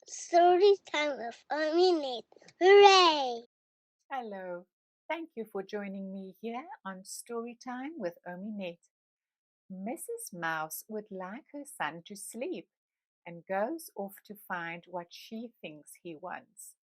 Story time with Nate. Hooray! Hello. Thank you for joining me here on Storytime with Ominette. Mrs. Mouse would like her son to sleep and goes off to find what she thinks he wants.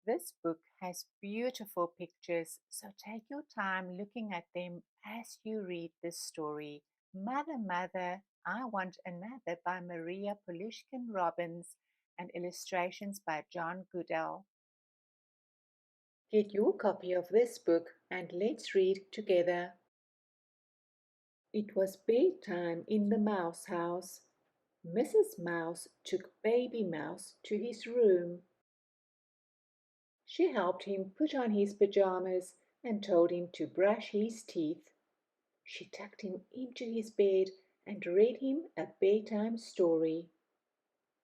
This book has beautiful pictures, so take your time looking at them as you read this story. Mother, Mother, I Want Another by Maria Polushkin-Robbins and illustrations by John Goodall. Get your copy of this book and let's read together. It was bedtime in the mouse house. Mrs. Mouse took Baby Mouse to his room. She helped him put on his pajamas and told him to brush his teeth. She tucked him into his bed and read him a bedtime story.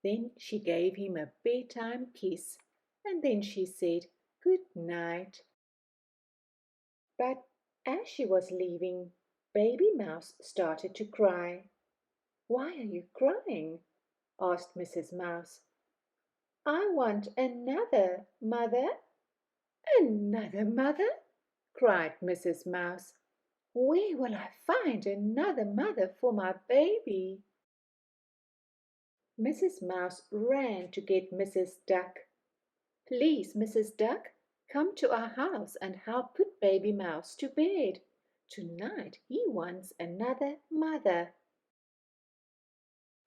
Then she gave him a bedtime kiss and then she said, "Good night." But as she was leaving, Baby Mouse started to cry. "Why are you crying?" asked Mrs. Mouse. "I want another, Mother." "Another mother?" cried Mrs. Mouse. "Where will I find another mother for my baby?" Mrs. Mouse ran to get Mrs. Duck. "Please, Mrs. Duck, come to our house and help put Baby Mouse to bed. Tonight he wants another mother."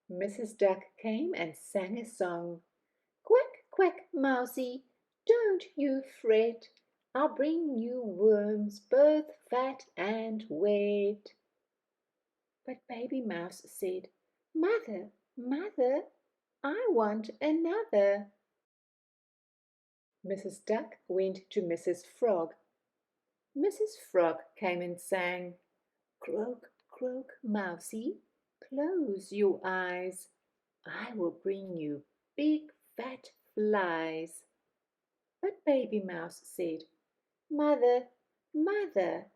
Mrs. Duck came and sang a song. "Quack, quack, mousie, don't you fret. I'll bring you worms both fat and wet." But Baby Mouse said, "Mother, Mother, I want another." Mrs. Duck went to Mrs. Frog. Mrs. Frog came and sang, "Croak, croak, mousie, close your eyes. I will bring you big fat flies." But Baby Mouse said, "Mother, Mother,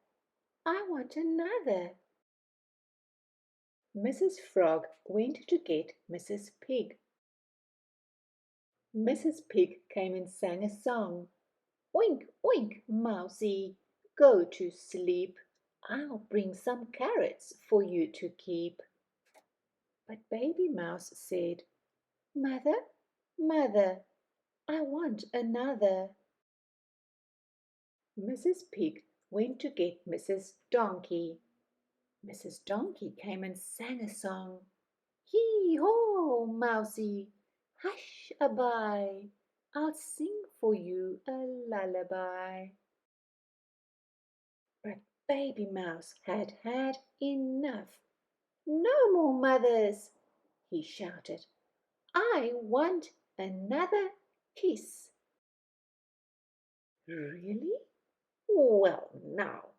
I want another." Mrs. Frog went to get Mrs. Pig. Mrs. Pig came and sang a song. "Oink, oink, mousie, go to sleep. I'll bring some carrots for you to keep." But Baby Mouse said, "Mother, Mother, I want another." Mrs. Pig went to get Mrs. Donkey. Mrs. Donkey came and sang a song. "Hee-haw, mousie, hush-a-bye, I'll sing for you a lullaby." But Baby Mouse had had enough. "No more mothers!" he shouted. "I want another kiss." "Really? Well, now.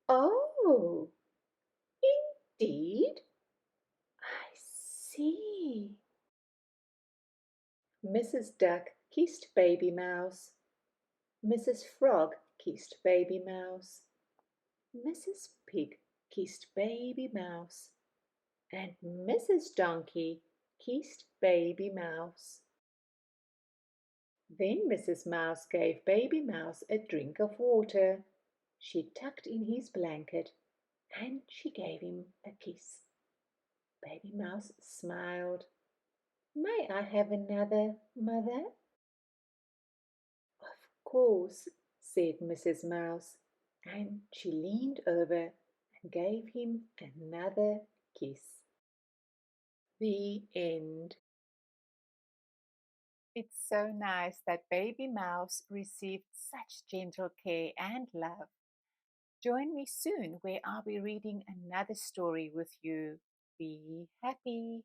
Oh, indeed? I see." Mrs. Duck kissed Baby Mouse. Mrs. Frog kissed Baby Mouse. Mrs. Pig kissed Baby Mouse. And Mrs. Donkey kissed Baby Mouse. Then Mrs. Mouse gave Baby Mouse a drink of water. She tucked in his blanket and she gave him a kiss. Baby Mouse smiled. "May I have another, Mother?" "Of course," said Mrs. Mouse, and she leaned over and gave him another kiss. The end. It's so nice that Baby Mouse received such gentle care and love. Join me soon where I'll be reading another story with you. Be happy.